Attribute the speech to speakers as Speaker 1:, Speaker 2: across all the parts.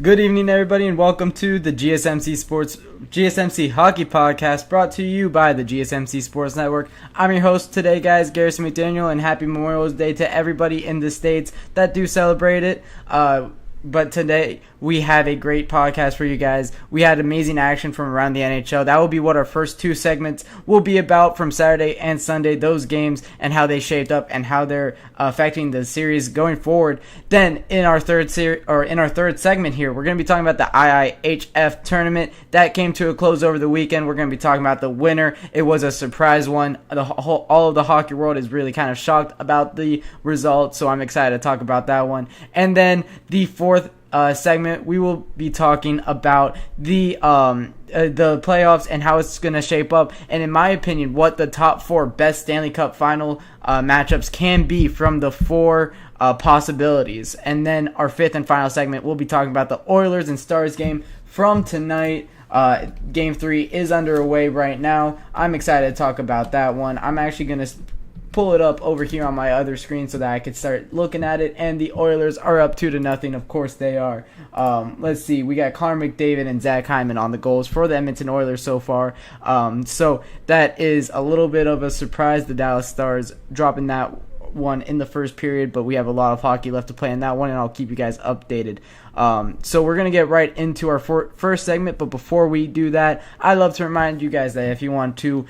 Speaker 1: Good evening, everybody, and welcome to the GSMC Hockey Podcast, brought to you by the GSMC Sports Network. I'm your host today, guys, Garrison McDaniel, and happy Memorial Day to everybody in the States that do celebrate it. But today, we have a great podcast for you guys. We had amazing action from around the NHL. That will be what our first two segments will be about from Saturday and Sunday, those games and how they shaped up and how they're affecting the series going forward. Then, in our third segment here, we're going to be talking about the IIHF tournament. That came to a close over the weekend. We're going to be talking about the winner. It was a surprise one. All of the hockey world is really kind of shocked about the result, so I'm excited to talk about that one. And then the fourth segment, we will be talking about the playoffs and how it's going to shape up, and in my opinion, what the top four best Stanley Cup final matchups can be from the four possibilities. And then our fifth and final segment, we'll be talking about the Oilers and Stars game from tonight. Game 3 is underway right now. I'm excited to talk about that one. I'm actually going to pull it up over here on my other screen so that I could start looking at it. And the Oilers are up 2-0. Of course they are. Let's see. We got Connor McDavid and Zach Hyman on the goals for the Edmonton Oilers so far. So that is a little bit of a surprise. The Dallas Stars dropping that one in the first period, but we have a lot of hockey left to play in that one, and I'll keep you guys updated. So we're going to get right into our first segment, but before we do that, I'd love to remind you guys that if you want to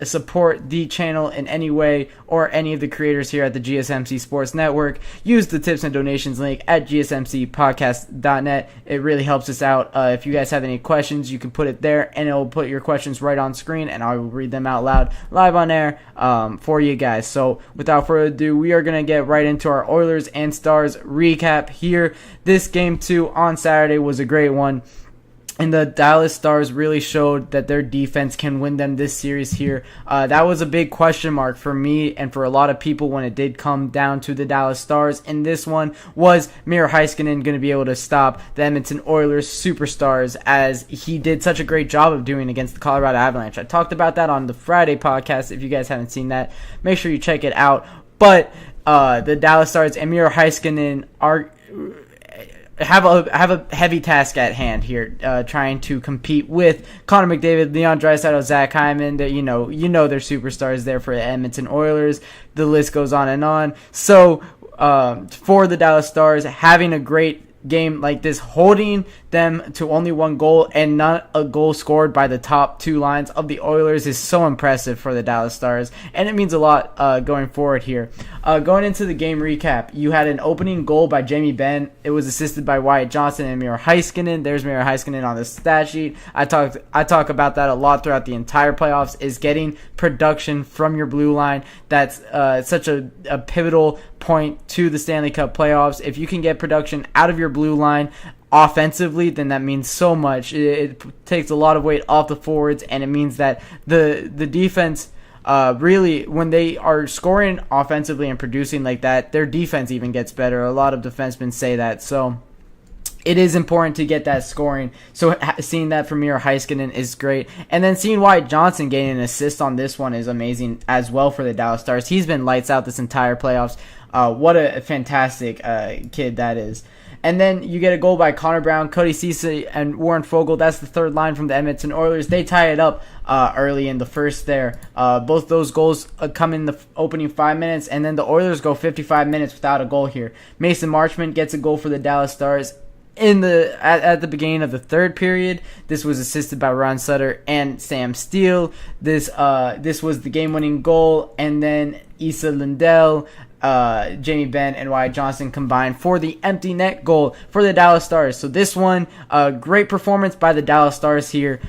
Speaker 1: support the channel in any way or any of the creators here at the GSMC Sports Network, use the tips and donations link at gsmcpodcast.net. It really helps us out. If you guys have any questions, you can put it there, and it will put your questions right on screen, and I will read them out loud live on air for you guys. So without further ado, we are going to get right into our Oilers and Stars recap here. This Game 2 on Saturday was a great one, and the Dallas Stars really showed that their defense can win them this series here. That was a big question mark for me and for a lot of people when it did come down to the Dallas Stars. In this one, was Miro Heiskanen going to be able to stop the Edmonton Oilers superstars, as he did such a great job of doing against the Colorado Avalanche? I talked about that on the Friday podcast. If you guys haven't seen that, make sure you check it out. But the Dallas Stars and Miro Heiskanen have a heavy task at hand here, trying to compete with Connor McDavid, Leon Draisaitl, Zach Hyman. You know they're superstars there for the Edmonton Oilers. The list goes on and on. So for the Dallas Stars, having a great game like this, holding them to only one goal and not a goal scored by the top two lines of the Oilers is so impressive for the Dallas Stars, and it means a lot going forward here. Going into the game recap, you had an opening goal by Jamie Benn. It was assisted by Wyatt Johnston and Miro Heiskanen. There's Miro Heiskanen on the stat sheet. I talk about that a lot throughout the entire playoffs, is getting production from your blue line. That's such a pivotal point to the Stanley Cup playoffs. If you can get production out of your blue line offensively, then that means so much. It takes a lot of weight off the forwards, and it means that the defense really, when they are scoring offensively and producing like that, their defense even gets better. A lot of defensemen say that. So it is important to get that scoring. So seeing that from Miro Heiskanen is great. And then seeing Wyatt Johnston getting an assist on this one is amazing as well for the Dallas Stars. He's been lights out this entire playoffs. What a fantastic kid that is. And then you get a goal by Connor Brown, Cody Ceci, and Warren Foegele. That's the third line from the Edmonton Oilers. They tie it up early in the first there. Both those goals come in the opening 5 minutes, and then the Oilers go 55 minutes without a goal here. Mason Marchment gets a goal for the Dallas Stars at the beginning of the third period. This was assisted by Ron Sutter and Sam Steele. This was the game-winning goal, and then Issa Lindell, Jamie Benn, and Wyatt Johnston combined for the empty net goal for the Dallas Stars. So this one, great performance by the Dallas Stars here.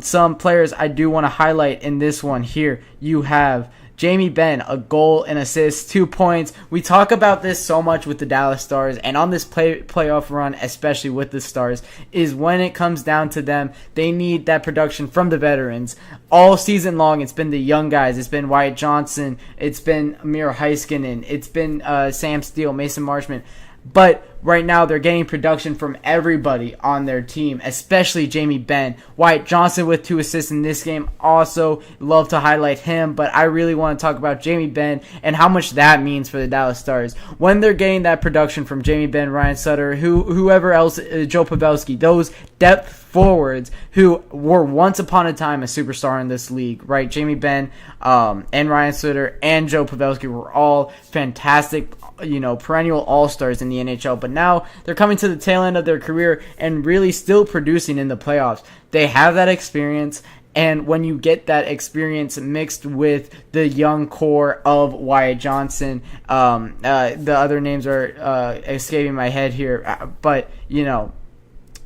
Speaker 1: Some players I do want to highlight in this one here. You have Jamie Benn, a goal and assist, 2 points. We talk about this so much with the Dallas Stars, and on this playoff run, especially with the Stars, is when it comes down to them, they need that production from the veterans. All season long, it's been the young guys. It's been Wyatt Johnston. It's been Miro Heiskanen. It's been Sam Steele, Mason Marchment. But right now they're getting production from everybody on their team, especially Jamie Benn. Wyatt Johnston with 2 assists in this game. Also love to highlight him, but I really want to talk about Jamie Benn and how much that means for the Dallas Stars. When they're getting that production from Jamie Benn, Ryan Sutter, whoever else, Joe Pavelski, those depth forwards who were once upon a time a superstar in this league, right? Jamie Benn and Ryan Sutter and Joe Pavelski were all fantastic, perennial all-stars in the NHL, but now they're coming to the tail end of their career and really still producing in the playoffs. They have that experience, and when you get that experience mixed with the young core of Wyatt Johnston, the other names are escaping my head here, but,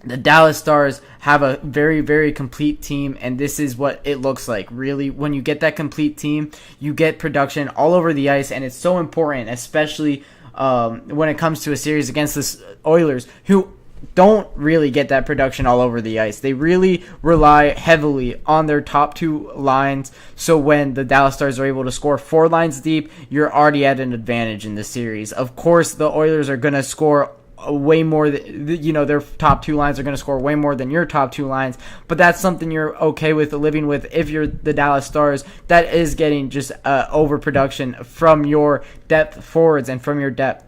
Speaker 1: the Dallas Stars have a very, very complete team, and this is what it looks like. Really, when you get that complete team, you get production all over the ice, and it's so important, especially when it comes to a series against the Oilers, who don't really get that production all over the ice. They really rely heavily on their top 2 lines, so when the Dallas Stars are able to score 4 lines deep, you're already at an advantage in the series. Of course, the Oilers are going to score way more, their top 2 lines are going to score way more than your top 2 lines, but that's something you're okay with living with if you're the Dallas Stars that is getting just overproduction from your depth forwards and from your depth.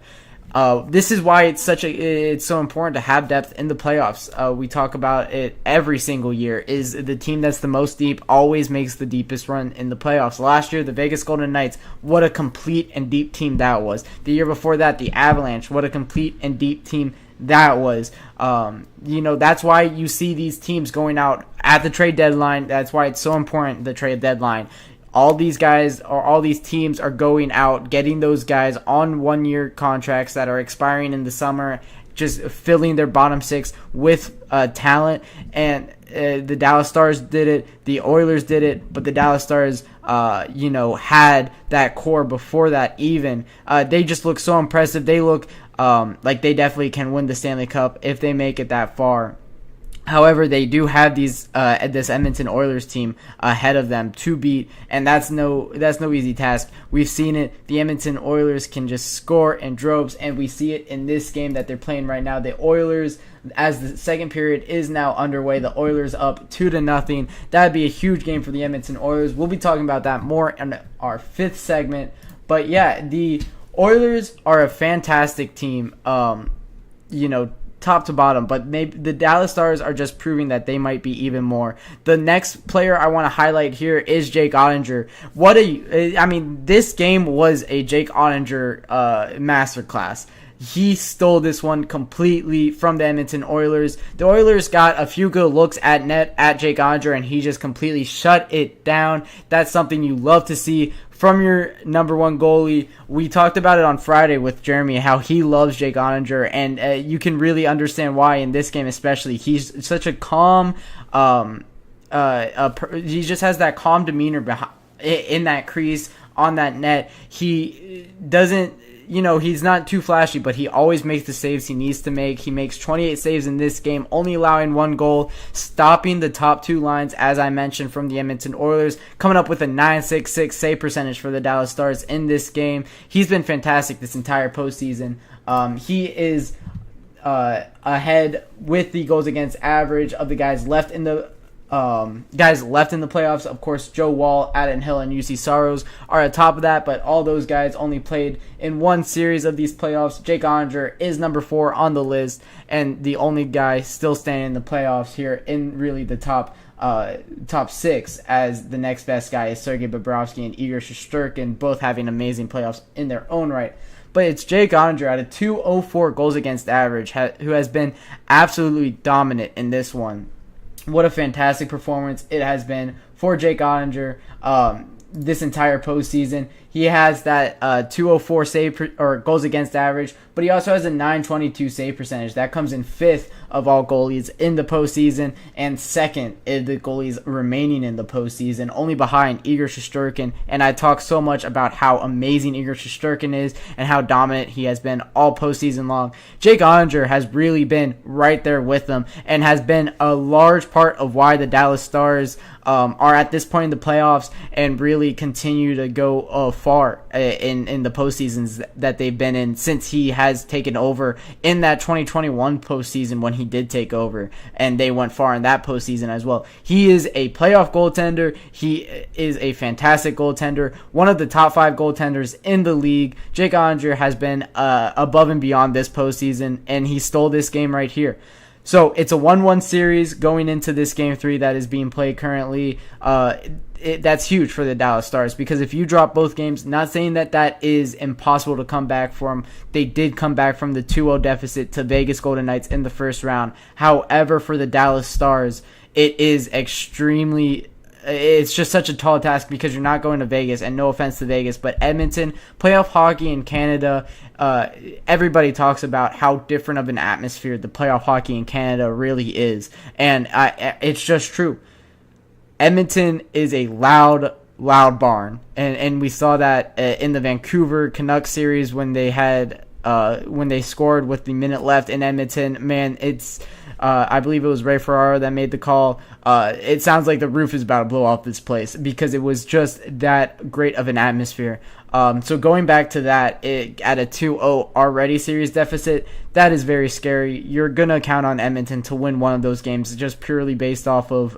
Speaker 1: This is why it's so important to have depth in the playoffs. We talk about it every single year. Is the team that's the most deep always makes the deepest run in the playoffs. Last year, the Vegas Golden Knights, what a complete and deep team that was. The year before that, the Avalanche, what a complete and deep team that was. That's why you see these teams going out at the trade deadline. That's why it's so important, the trade deadline. All these guys, or all these teams, are going out, getting those guys on 1-year contracts that are expiring in the summer, just filling their bottom 6 with talent. And the Dallas Stars did it, the Oilers did it, but the Dallas Stars, had that core before that even. They just look so impressive. They look like they definitely can win the Stanley Cup if they make it that far. However, they do have this Edmonton Oilers team ahead of them to beat, and that's no easy task. We've seen it. The Edmonton Oilers can just score in droves, and we see it in this game that they're playing right now. The Oilers, as the second period is now underway, the Oilers up 2-0. That would be a huge game for the Edmonton Oilers. We'll be talking about that more in our 5th segment. But yeah, the Oilers are a fantastic team. Top to bottom, but maybe the Dallas Stars are just proving that they might be even more. The next player I want to highlight here is Jake Ottinger. This game was a Jake Ottinger masterclass. He stole this one completely from the Edmonton Oilers. The Oilers got a few good looks at net at Jake Ottinger, and he just completely shut it down. That's something you love to see from your number 1 goalie. We talked about it on Friday with Jeremy, how he loves Jake Ottinger, and you can really understand why in this game especially. He's such a calm, he just has that calm demeanor in that crease, on that net. He doesn't, he's not too flashy, but he always makes the saves he needs to make. He makes 28 saves in this game, only allowing 1 goal, stopping the top 2 lines, as I mentioned, from the Edmonton Oilers, coming up with a .966 save percentage for the Dallas Stars in this game. He's been fantastic this entire postseason. He is ahead with the goals against average of the guys left in the playoffs. Of course, Joe Wall, Adam Hill, and UC Saros are atop of that, but all those guys only played in 1 series of these playoffs. Jake Ottinger is number 4 on the list, and the only guy still standing in the playoffs here in really the top 6, as the next best guy is Sergei Bobrovsky and Igor Shesterkin, both having amazing playoffs in their own right. But it's Jake Ottinger at a .204 goals against average, who has been absolutely dominant in this one. What a fantastic performance it has been for Jake Ottinger this entire postseason. He has that .204 save or goals against average, but he also has a .922 save percentage. That comes in 5th of all goalies in the postseason and 2nd of the goalies remaining in the postseason, only behind Igor Shesterkin. And I talk so much about how amazing Igor Shesterkin is and how dominant he has been all postseason long. Jake Ottinger has really been right there with them and has been a large part of why the Dallas Stars are at this point in the playoffs and really continue to go far in the postseasons that they've been in since he has taken over in that 2021 postseason when he did take over, and they went far in that postseason as well. He is a playoff goaltender. He is a fantastic goaltender, one of the top 5 goaltenders in the league. Jake Oettinger has been above and beyond this postseason, and he stole this game right here. So it's a 1-1 series going into this Game 3 that is being played currently. That's huge for the Dallas Stars, because if you drop both games, not saying that is impossible to come back from. They did come back from the 2-0 deficit to Vegas Golden Knights in the first round. However, for the Dallas Stars, it's just such a tall task, because you're not going to Vegas, and no offense to Vegas, but Edmonton, playoff hockey in Canada, everybody talks about how different of an atmosphere the playoff hockey in Canada really is, and it's just true. Edmonton is a loud barn, and we saw that in the Vancouver Canucks series when they scored with the minute left in Edmonton. Man, it's I believe it was Ray Ferraro that made the call. It sounds like the roof is about to blow off this place, because it was just that great of an atmosphere. So going back to that, at a 2-0 already series deficit, that is very scary. You're going to count on Edmonton to win one of those games just purely based off of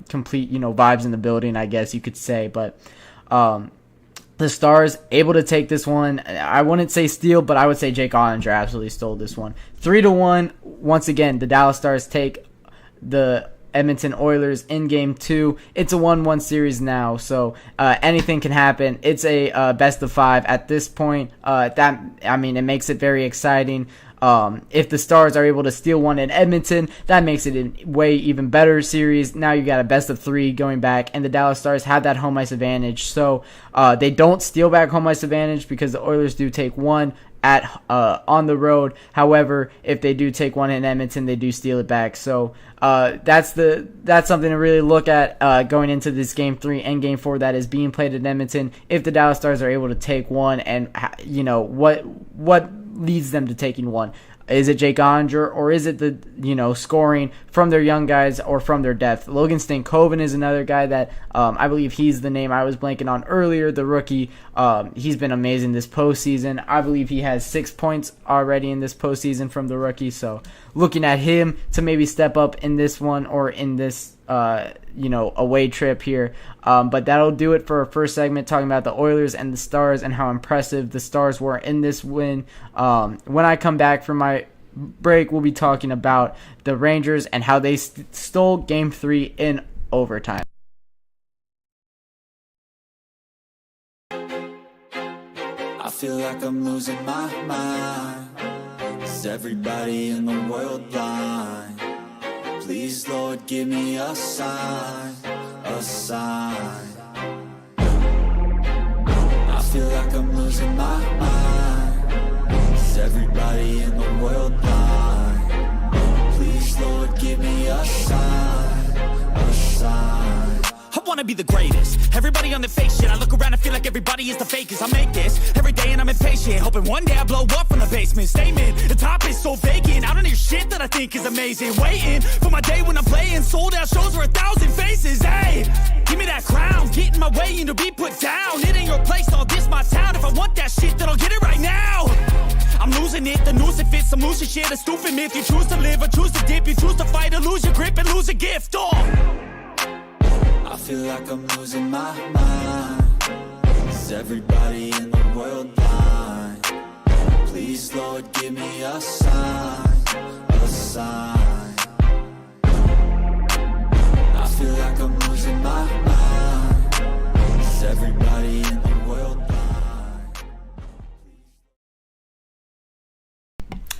Speaker 1: complete, vibes in the building, I guess you could say. But the Stars able to take this one. I wouldn't say steal, but I would say Jake Oettinger absolutely stole this one. 3-1. Once again, the Dallas Stars take the Edmonton Oilers in Game 2. It's a 1-1 series now, so anything can happen. It's a best of 5 at this point. It makes it very exciting. If the Stars are able to steal one in Edmonton, that makes it a way even better series. Now you got a best of 3 going back, and the Dallas Stars have that home ice advantage. So they don't steal back home ice advantage, because the Oilers do take one on the road. However, if they do take one in Edmonton, they do steal it back. So that's something to really look at going into this Game 3 and Game 4 that is being played in Edmonton. If the Dallas Stars are able to take one, and what leads them to taking one. Is it Jake Oettinger, or is it the scoring from their young guys or from their depth? Logan Stankoven is another guy that I believe he's the name I was blanking on earlier, the rookie. He's been amazing this postseason. I believe he has 6 points already in this postseason from the rookie. So looking at him to maybe step up in this one, or in this away trip here. But that'll do it for our first segment, talking about the Oilers and the Stars and how impressive the Stars were in this win. When I come back from my break, we'll be talking about the Rangers and how they stole Game 3 in overtime.
Speaker 2: I feel like I'm losing my mind. Is everybody in the world blind? Please, Lord, give me a sign, a sign. I feel like I'm losing my mind. Is everybody in the world blind? Please, Lord, give me a sign, a sign.
Speaker 3: I wanna be the greatest. Everybody on the fake shit. I look around and feel like everybody is the fakest. I make this every day and I'm impatient, hoping one day I blow up from the basement. Statement, the top is so vacant. I don't hear shit that I think is amazing. Waiting for my day when I'm playing sold out shows for 1,000 faces. Hey, give me that crown, get in my way and to be put down. It ain't your place, all this my town. If I want that shit, then I'll get it right now. I'm losing it, the noose it fits, some losing shit, a stupid myth. You choose to live or choose to dip, you choose to fight or lose your grip and lose a gift.
Speaker 2: I feel like I'm losing my mind. Is everybody in the world blind? Please, Lord, give me a sign, a sign. I feel like I'm losing my mind. Is everybody in the world blind?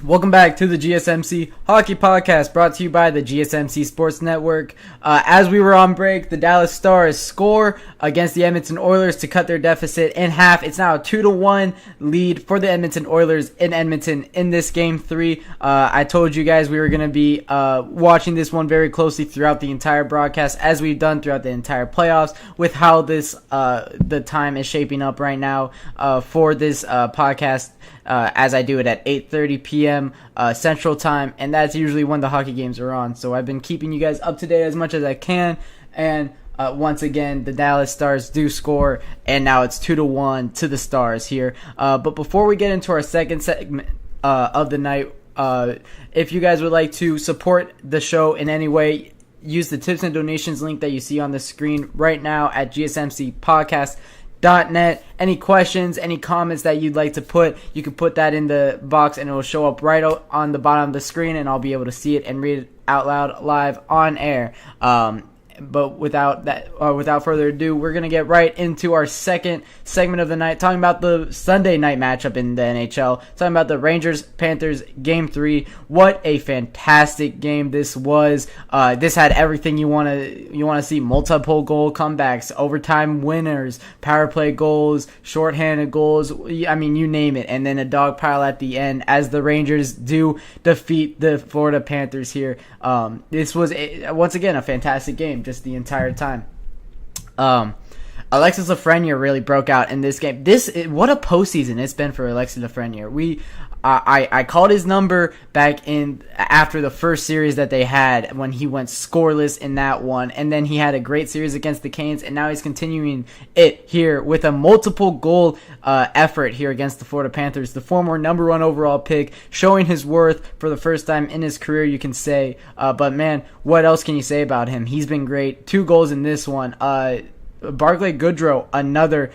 Speaker 1: Welcome back to the GSMC Hockey Podcast, brought to you by the GSMC Sports Network. As we were on break, the Dallas Stars score against the Edmonton Oilers to cut their deficit in half. It's now a 2-1 lead for the Edmonton Oilers in Edmonton in this Game 3. I told you guys we were going to be watching this one very closely throughout the entire broadcast, as we've done throughout the entire playoffs, with how this the time is shaping up right now for this podcast. As I do it at 8:30 p.m. Central Time, and that's usually when the hockey games are on. So I've been keeping you guys up to date as much as I can, and Once again, the Dallas Stars do score, and now it's 2-1 to the Stars here. But before we get into our second segment of the night, if you guys would like to support the show in any way, use the tips and donations link that you see on the screen right now at GSMCpodcast.net. Any questions, any comments that you'd like to put, you can put that in the box and it will show up right on the bottom of the screen, and I'll be able to see it and read it out loud live on air. But without further ado, we're going to get right into our second segment of the night, talking about the Sunday night matchup in the NHL, talking about the Rangers-Panthers Game 3. What a fantastic game this was. This had everything you want to see: multiple goal comebacks, overtime winners, power play goals, shorthanded goals, I mean, you name it, and then a dog pile at the end as the Rangers do defeat the Florida Panthers here. This was, once again, a fantastic game just the entire time. Alexis Lafreniere really broke out in this game. What a postseason it's been for Alexis Lafreniere. I called his number back in after the first series that they had when he went scoreless in that one, and then he had a great series against the Canes, and now he's continuing it here with a multiple goal effort here against the Florida Panthers. The former number 1 overall pick, showing his worth for the first time in his career, you can say. But man, what else can you say about him? He's been great. 2 goals in this one. Barclay Goodrow, another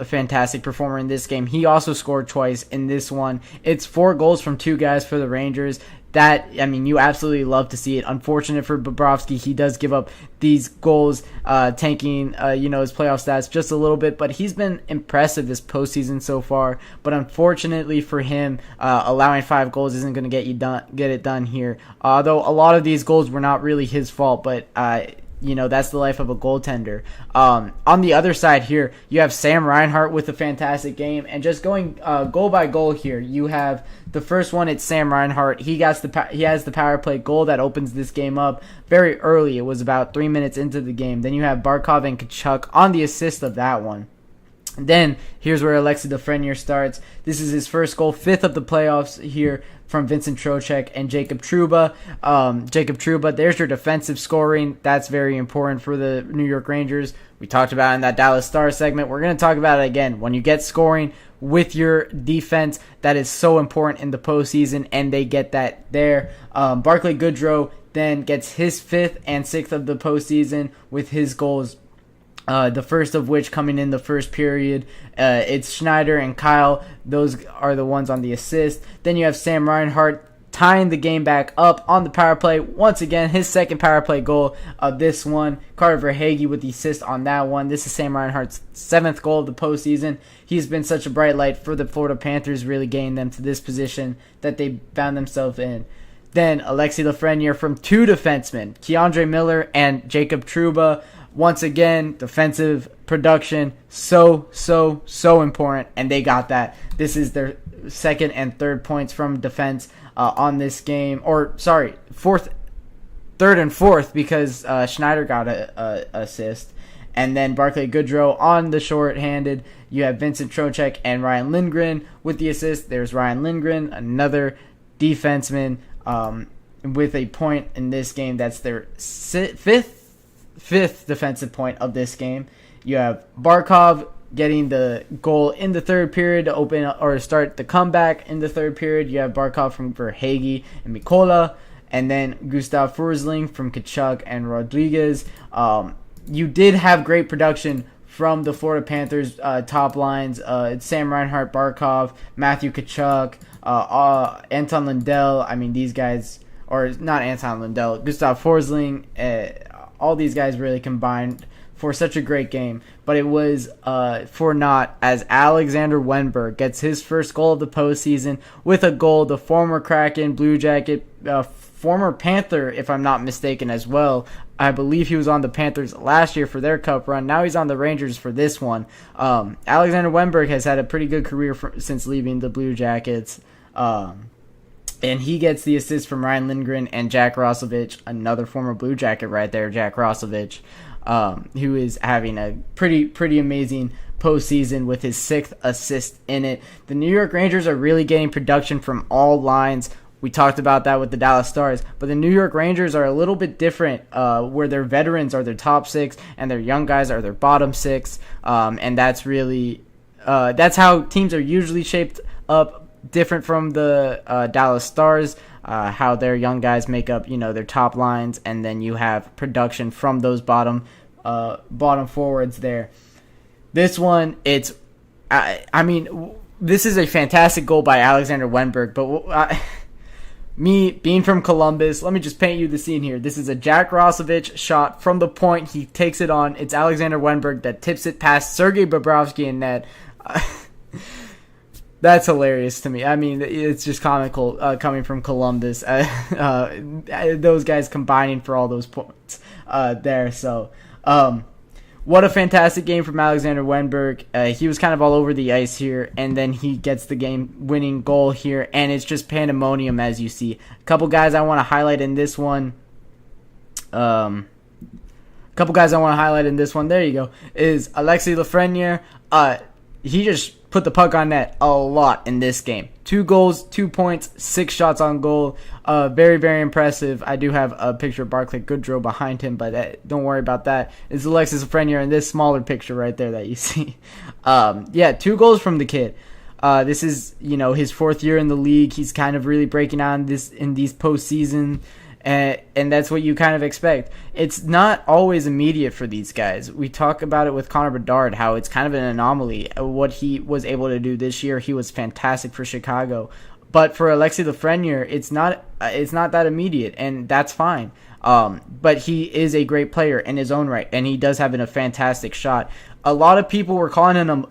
Speaker 1: fantastic performer in this game. He also scored twice in this one. It's 4 goals from 2 guys for the Rangers. That, I mean, you absolutely love to see it. Unfortunate for Bobrovsky, he does give up these goals, tanking, his playoff stats just a little bit. But he's been impressive this postseason so far. But unfortunately for him, allowing 5 goals isn't going to get it done here. Although a lot of these goals were not really his fault, but that's the life of a goaltender. On the other side here, you have Sam Reinhart with a fantastic game. And just going goal by goal here, you have the first one, it's Sam Reinhart. He has the power play goal that opens this game up very early. It was about 3 minutes into the game. Then you have Barkov and Tkachuk on the assist of that one. Then here's where Alexis Lafreniere starts. This is his first goal, 5th of the playoffs here from Vincent Trocheck and Jacob Trouba. There's your defensive scoring. That's very important for the New York Rangers. We talked about it in that Dallas Stars segment. We're going to talk about it again. When you get scoring with your defense, that is so important in the postseason, and they get that there. Barclay Goodrow then gets his 5th and 6th of the postseason with his goals. The first of which coming in the first period. It's Schneider and Kyle. Those are the ones on the assist. Then you have Sam Reinhart tying the game back up on the power play. Once again, his second power play goal of this one. Carter Verhaeghe with the assist on that one. This is Sam Reinhart's 7th goal of the postseason. He's been such a bright light for the Florida Panthers, really getting them to this position that they found themselves in. Then Alexis Lafreniere from 2 defensemen, Keandre Miller and Jacob Trouba. Once again, defensive production, so important, and they got that. This is their 2nd and 3rd points from defense on this game. Or, sorry, 3rd and 4th, because Schneider got a assist. And then Barclay Goodrow on the short-handed. You have Vincent Trocheck and Ryan Lindgren with the assist. There's Ryan Lindgren, another defenseman, with a point in this game. That's their 5th defensive point of this game. You have Barkov getting the goal in the 3rd period to open or start the comeback in the 3rd period. You have Barkov from Verhaeghe and Mikola, and then Gustav Forsling from Tkachuk and Rodriguez. You did have great production from the Florida Panthers top lines. It's Sam Reinhart, Barkov, Matthew Tkachuk, Anton Lundell. I mean, these guys, or not Anton Lundell, Gustav Forsling. All these guys really combined for such a great game. But it was for naught as Alexander Wenberg gets his first goal of the postseason with a goal. The former Kraken, Blue Jacket, former Panther, if I'm not mistaken as well. I believe he was on the Panthers last year for their cup run. Now he's on the Rangers for this one. Alexander Wenberg has had a pretty good career since leaving the Blue Jackets. And he gets the assist from Ryan Lindgren and Jack Roslovic, another former Blue Jacket right there, Jack Roslovic, who is having a pretty amazing postseason with his 6th assist in it. The New York Rangers are really getting production from all lines. We talked about that with the Dallas Stars. But the New York Rangers are a little bit different, where their veterans are their top 6 and their young guys are their bottom 6. And that's really that's how teams are usually shaped up, different from the Dallas Stars, how their young guys make up, their top lines, and then you have production from those bottom forwards there. This one, this is a fantastic goal by Alexander Wenberg, but me being from Columbus, let me just paint you the scene here. This is a Jack Rosovich shot from the point. He takes it on. It's Alexander Wenberg that tips it past Sergei Bobrovsky in net. That's hilarious to me. I mean, it's just comical coming from Columbus. Those guys combining for all those points there. So, what a fantastic game from Alexander Wenberg. He was kind of all over the ice here, and then he gets the game-winning goal here, and it's just pandemonium, as you see. A couple guys I want to highlight in this one. There you go. Is Alexis Lafreniere. He just put the puck on net a lot in this game. 2 goals, 2 points, 6 shots on goal. Very, very impressive. I do have a picture of Barclay Goodrow behind him, but don't worry about that. It's Alexis Lafreniere in this smaller picture right there that you see. 2 goals from the kid. This is, his 4th year in the league. He's kind of really breaking on in these postseason. And that's what you kind of expect. It's not always immediate for these guys. We talk about it with Connor Bedard, how it's kind of an anomaly. What he was able to do this year, he was fantastic for Chicago. But for Alexis Lafreniere, it's not that immediate, and that's fine. But he is a great player in his own right, and he does have a fantastic shot. A lot of people were calling him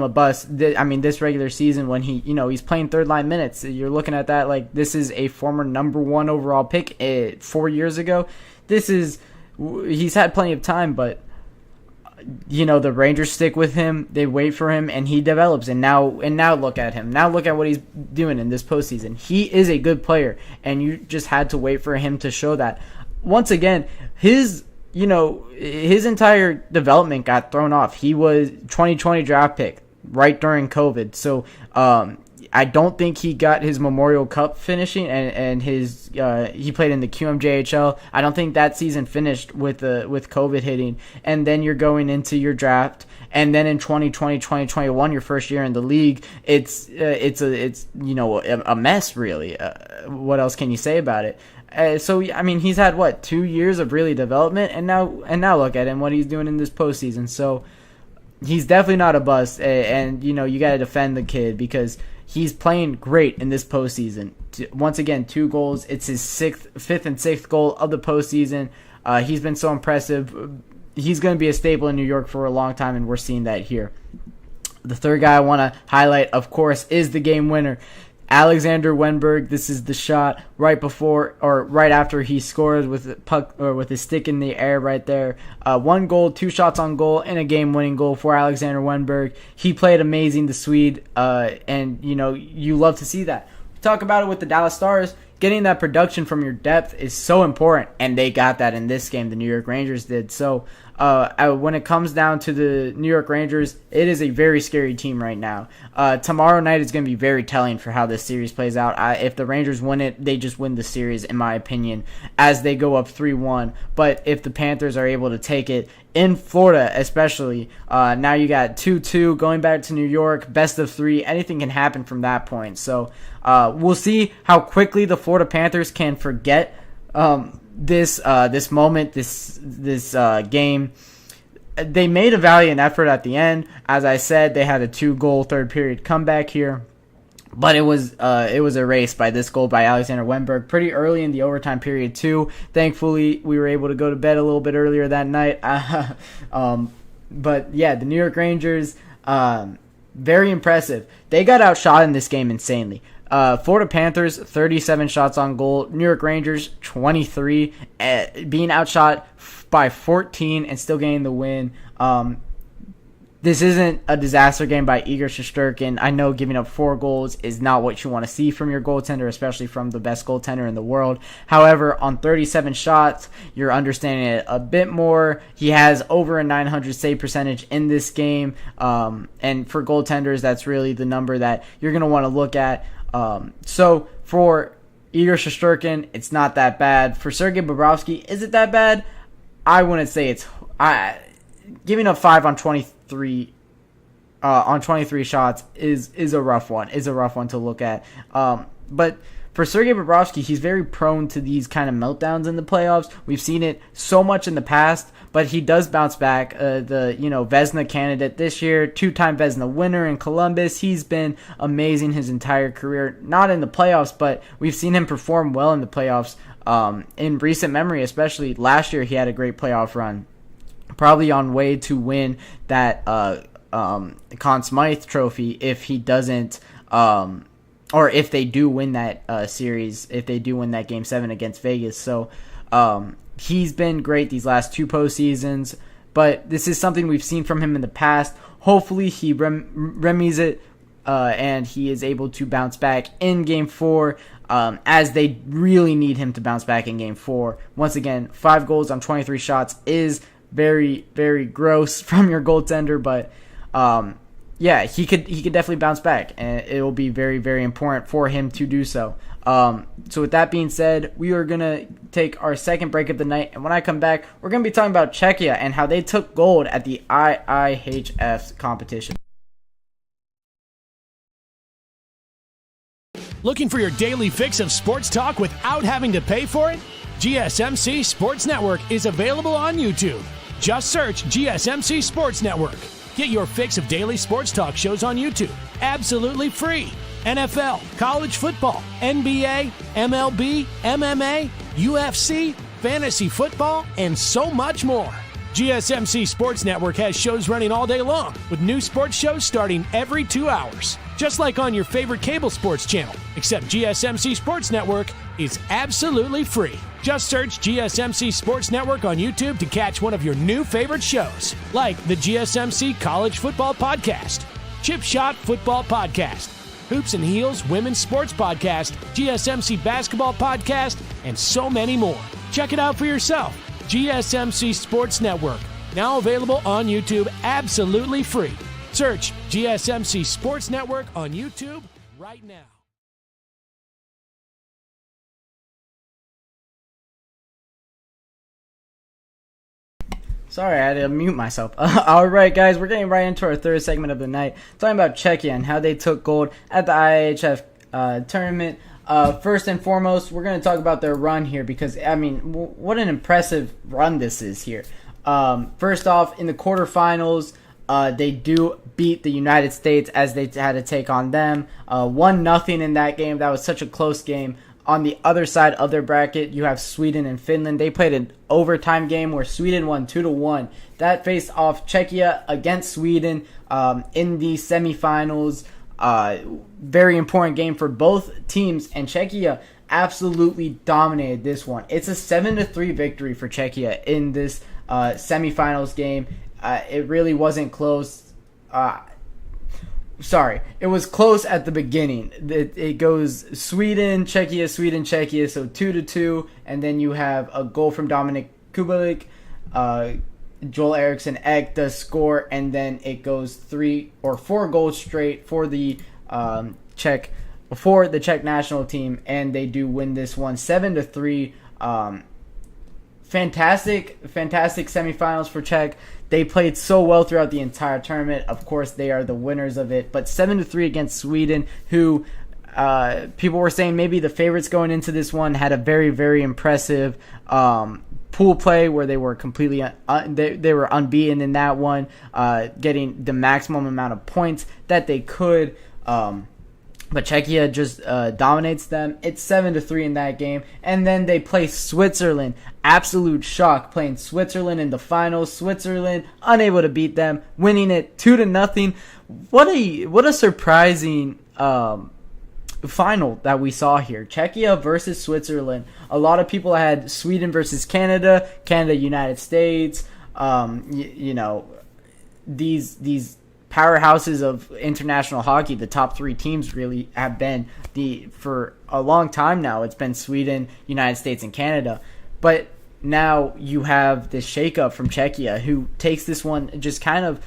Speaker 1: a bust. This regular season when he's playing third line minutes. You're looking at that like this is a former number 1 overall pick 4 years ago. He's had plenty of time, but the Rangers stick with him. They wait for him, and he develops. And now look at him. Now look at what he's doing in this postseason. He is a good player, and you just had to wait for him to show that. Once again, his entire development got thrown off. He was 2020 draft pick right during COVID. So I don't think he got his Memorial Cup finishing, and his he played in the QMJHL. I don't think that season finished with COVID hitting. And then you're going into your draft, and then in 2020, 2021, your first year in the league, it's a mess really. What else can you say about it? He's had 2 years of really development, and now look at him, what he's doing in this postseason. So he's definitely not a bust, and you got to defend the kid because he's playing great in this postseason. Once again, 2 goals. It's his 5th and 6th goal of the postseason. He's been so impressive. He's going to be a staple in New York for a long time, and we're seeing that here. The third guy I want to highlight, of course, is the game winner. Alexander Wenberg. This is the shot right after he scored with the puck or with his stick in the air right there. 1 goal, 2 shots on goal, and a game-winning goal for Alexander Wenberg. He played amazing, the Swede, and you love to see that. We talk about it with the Dallas Stars. Getting that production from your depth is so important, and they got that in this game. The New York Rangers did. So when it comes down to the New York Rangers, it is a very scary team right now. Tomorrow night is going to be very telling for how this series plays out. If the Rangers win it, they just win the series, in my opinion, as they go up 3-1. But if the Panthers are able to take it, in Florida especially, now you got 2-2 going back to New York, best of 3. Anything can happen from that point. So we'll see how quickly the Florida Panthers can forget this moment, this game. They made a valiant effort at the end. As I said, they had a 2-goal third period comeback here, but it was erased by this goal by Alexander Wenberg pretty early in the overtime period too. Thankfully, we were able to go to bed a little bit earlier that night. But yeah, the New York Rangers, very impressive. They got outshot in this game insanely. Florida Panthers, 37 shots on goal. New York Rangers, 23, being outshot by 14 and still getting the win. This isn't a disaster game by Igor Shesterkin. I know giving up 4 goals is not what you want to see from your goaltender, especially from the best goaltender in the world. However, on 37 shots, you're understanding it a bit more. He has over a 900 save percentage in this game. And for goaltenders, that's really the number that you're going to want to look at. So for Igor Shesterkin, it's not that bad. For Sergei Bobrovsky, is it that bad? I wouldn't say it's giving up 5 on 23 shots is a rough one. Is a rough one to look at. But for Sergei Bobrovsky, he's very prone to these kind of meltdowns in the playoffs. We've seen it so much in the past, but he does bounce back. The Vezina candidate this year, 2-time Vezina winner in Columbus. He's been amazing his entire career. Not in the playoffs, but we've seen him perform well in the playoffs. In recent memory, especially last year, he had a great playoff run. Probably on way to win that Conn Smythe Trophy if he doesn't. Or if they do win that series, if they do win that Game 7 against Vegas. So he's been great these last 2 postseasons, but this is something we've seen from him in the past. Hopefully he remies it, and he is able to bounce back in Game 4, as they really need him to bounce back in Game 4. Once again, 5 goals on 23 shots is very, very gross from your goaltender, but yeah, he could definitely bounce back, and it will be very, very important for him to do so. So with that being said, we are going to take our second break of the night, and when I come back, we're going to be talking about Czechia and how they took gold at the IIHF competition.
Speaker 4: Looking for your daily fix of sports talk without having to pay for it? GSMC Sports Network is available on YouTube. Just search GSMC Sports Network. Get your fix of daily sports talk shows on YouTube, absolutely free. NFL, college football, NBA, MLB, MMA, UFC, fantasy football, and so much more. GSMC Sports Network has shows running all day long, with new sports shows starting every 2 hours. Just like on your favorite cable sports channel, except GSMC Sports Network is absolutely free. Just search GSMC Sports Network on YouTube to catch one of your new favorite shows, like the GSMC College Football Podcast, Chip Shot Football Podcast, Hoops and Heels Women's Sports Podcast, GSMC Basketball Podcast, and so many more. Check it out for yourself. GSMC Sports Network, now available on YouTube absolutely free. Search GSMC Sports Network on YouTube right now.
Speaker 1: Sorry, I had to mute myself. All right, guys, we're getting right into our third segment of the night, talking about Czechia and how they took gold at the IIHF tournament. First and foremost, we're going to talk about their run here because, I mean, what an impressive run this is here. First off, in the quarterfinals, they do beat the United States as they had to take on them. 1-0 in that game. That was such a close game. On the other side of their bracket, you have Sweden and Finland. They played an overtime game where Sweden won 2-1. That faced off Czechia against Sweden in the semifinals. Very important game for both teams, and Czechia absolutely dominated this one. It's a 7-3 victory for Czechia in this semifinals game. It really wasn't close. It was close at the beginning. It goes Sweden, Czechia, so 2-2, and then you have a goal from Dominik Kubalik. Joel Eriksson Ek does score, and then it goes 3 or 4 goals straight for the Czech national team, and they do win this one 7-3. Fantastic semifinals for Czech. They played so well throughout the entire tournament. Of course, they are the winners of it. But 7-3 against Sweden, who people were saying maybe the favorites going into this one, had a very, very impressive pool play where they were completely they were unbeaten in that one, getting the maximum amount of points that they could. But Czechia just dominates them. It's 7-3 in that game. And then they play Switzerland. Absolute shock playing Switzerland in the finals. Switzerland unable to beat them, winning it 2-0. What a surprising final that we saw here. Czechia versus Switzerland. A lot of people had Sweden versus Canada, United States. These powerhouses of international hockey, the top 3 teams really have been for a long time now. It's been Sweden, United States, and Canada. But now you have this shakeup from Czechia, who takes this one just kind of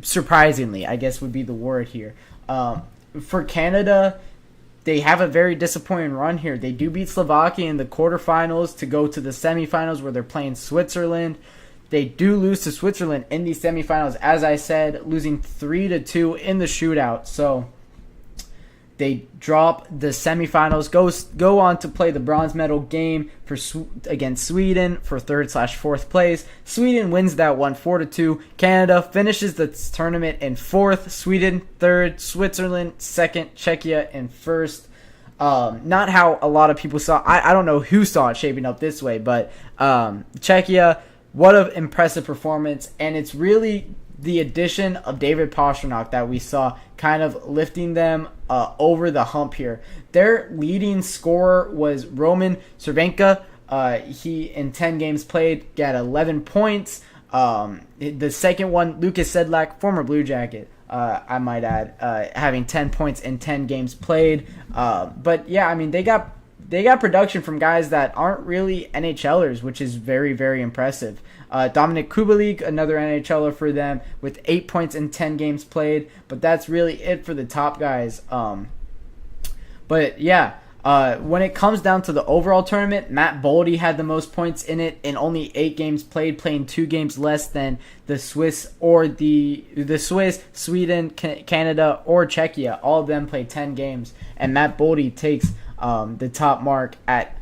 Speaker 1: surprisingly, I guess would be the word here. For Canada, they have a very disappointing run here. They do beat Slovakia in the quarterfinals to go to the semifinals where they're playing Switzerland. They do lose to Switzerland in the semifinals, as I said, losing 3-2 in the shootout. So they drop the semifinals, go on to play the bronze medal game against Sweden for 3rd/4th place. Sweden wins that one 4-2. Canada finishes the tournament in 4th. Sweden 3rd. Switzerland 2nd. Czechia in 1st. Not how a lot of people saw. I don't know who saw it shaping up this way, but Czechia, what an impressive performance. And it's really the addition of David Pastrnak that we saw kind of lifting them over the hump here. Their leading scorer was Roman Cervenka. He, in 10 games played, got 11 points. The second one, Lucas Sedlak, former Blue Jacket, I might add, having 10 points in 10 games played. But yeah, I mean, they got production from guys that aren't really NHLers, which is very, very impressive. Dominik Kubalik, another NHLer for them, with 8 points in 10 games played. But that's really it for the top guys. But yeah, when it comes down to the overall tournament, Matt Boldy had the most points in it in only 8 games played, playing 2 games less than the Swiss or the Swiss, Sweden, Canada, or Czechia. All of them played 10 games, and Matt Boldy takes the top mark at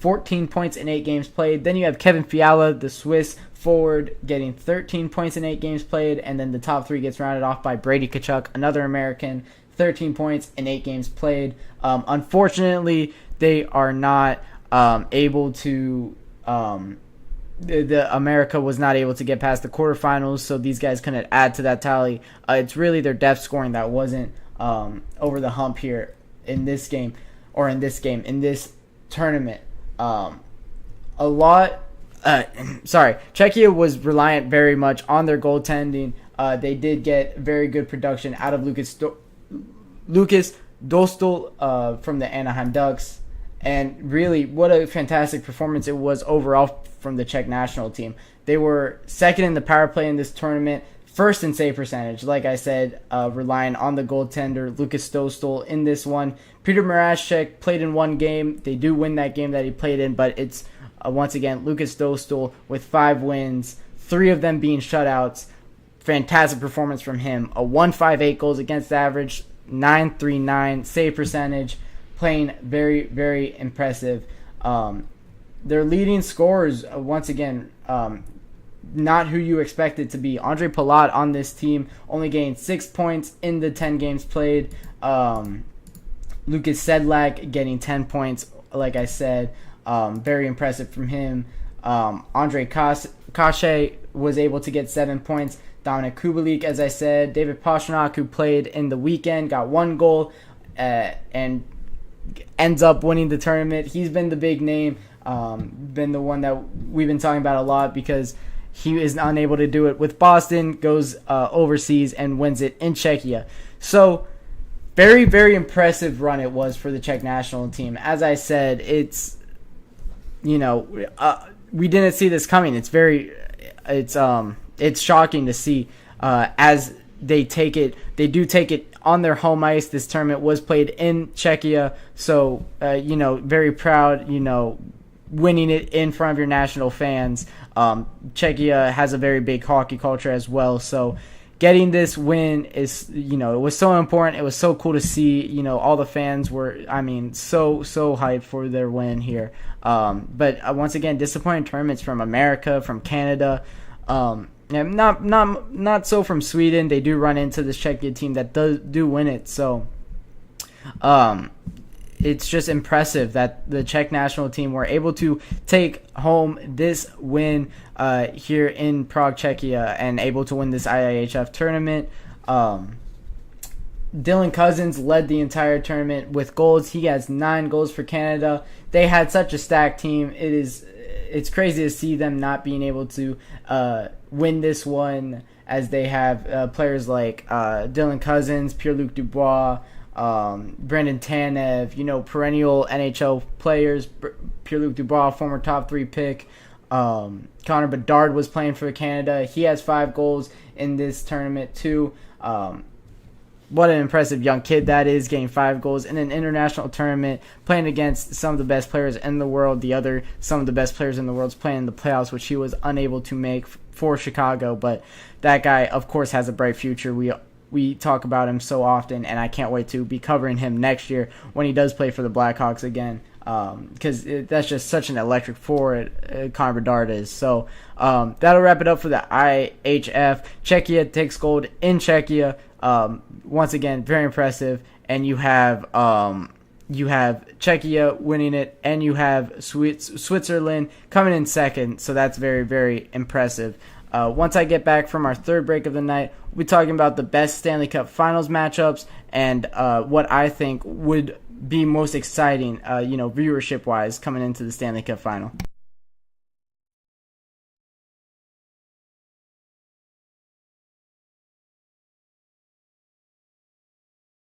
Speaker 1: 14 points in 8 games played. Then you have Kevin Fiala, the Swiss forward, getting 13 points in 8 games played, and then the top 3 gets rounded off by Brady Tkachuk, another American, 13 points in 8 games played. Unfortunately, they are not able to. The America was not able to get past the quarterfinals, so these guys couldn't add to that tally. It's really their depth scoring that wasn't over the hump here in this game, in this tournament. Czechia was reliant very much on their goaltending. They did get very good production out of Lucas Dostal from the Anaheim Ducks. And really, what a fantastic performance it was overall from the Czech national team. They were second in the power play in this tournament, first in save percentage, like I said, relying on the goaltender, Lucas Dostal, in this one. Peter Mrazek played in 1 game. They do win that game that he played in, but it's, once again, Lucas Dostal with 5 wins, 3 of them being shutouts. Fantastic performance from him. A 1.58 goals against average, 9.39 save percentage, playing very, very impressive. Their leading scorers, once again, not who you expect it to be. Andre Palat on this team only gained 6 points in the 10 games played. Lucas Sedlak getting 10 points, like I said. Very impressive from him. Andre Kashe was able to get 7 points. Dominik Kubalik, as I said. David Pastrnak, who played in the weekend, got 1 goal and ends up winning the tournament. He's been the big name, been the one that we've been talking about a lot because he is unable to do it with Boston, goes overseas and wins it in Czechia. So very, very impressive run it was for the Czech national team. As I said, it's, we didn't see this coming. It's shocking to see as they do take it on their home ice. This tournament was played in Czechia, so very proud, winning it in front of your national fans. Czechia has a very big hockey culture as well, so getting this win is, it was so important. It was so cool to see, all the fans were, so hyped for their win here. But once again, disappointing tournaments from America, from Canada, and not so from Sweden. They do run into this Czechia team that do win it. So, it's just impressive that the Czech national team were able to take home this win here in Prague, Czechia, and able to win this IIHF tournament. Dylan Cousins led the entire tournament with goals. He has 9 goals for Canada. They had such a stacked team. It's crazy to see them not being able to win this one, as they have players like Dylan Cousins, Pierre-Luc Dubois, Brendan Tanev, perennial NHL players. Pierre-Luc Dubois, former top 3 pick. Connor Bedard was playing for Canada. He has 5 goals in this tournament too. what an impressive young kid that is, getting 5 goals in an international tournament, playing against some of the best players in the world. Some of the best players in the world playing in the playoffs, which he was unable to make for Chicago. But that guy, of course, has a bright future. We talk about him so often, and I can't wait to be covering him next year when he does play for the Blackhawks again, because that's just such an electric forward, Connor Bedard is. So that'll wrap it up for the IHF. Czechia takes gold in Czechia. Once again, very impressive. And you have Czechia winning it, and you have Switzerland coming in second. So that's very, very impressive. Once I get back from our third break of the night, we'll be talking about the best Stanley Cup Finals matchups and what I think would be most exciting, viewership-wise, coming into the Stanley Cup Final.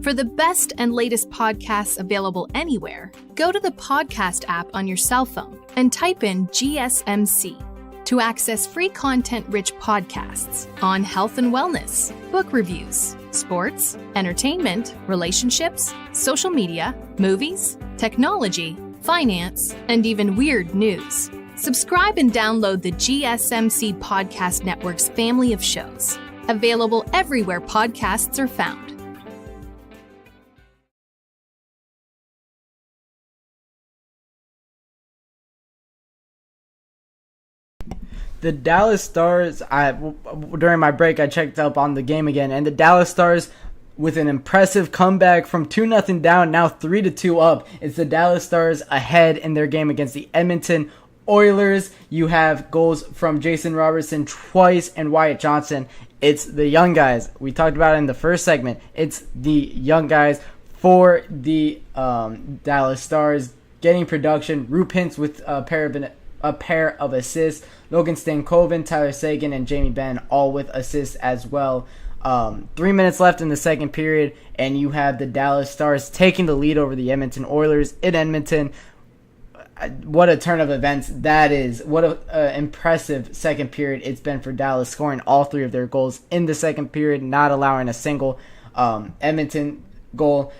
Speaker 5: For the best and latest podcasts available anywhere, go to the podcast app on your cell phone and type in GSMC to access free content-rich podcasts on health and wellness, book reviews, sports, entertainment, relationships, social media, movies, technology, finance, and even weird news. Subscribe and download the GSMC Podcast Network's family of shows, available everywhere podcasts are found.
Speaker 1: The Dallas Stars, during my break, I checked up on the game again, and the Dallas Stars, with an impressive comeback from 2-0 down, now 3-2 up. It's the Dallas Stars ahead in their game against the Edmonton Oilers. You have goals from Jason Robertson twice and Wyatt Johnson. It's the young guys. We talked about it in the first segment. It's the young guys for the Dallas Stars getting production. Roope Hintz with a pair of assists. Logan Stankoven, Tyler Seguin, and Jamie Benn all with assists as well. 3 minutes left in the second period, and you have the Dallas Stars taking the lead over the Edmonton Oilers in Edmonton. What a turn of events that is. What an impressive second period it's been for Dallas, scoring all 3 of their goals in the second period, not allowing a single Edmonton goal.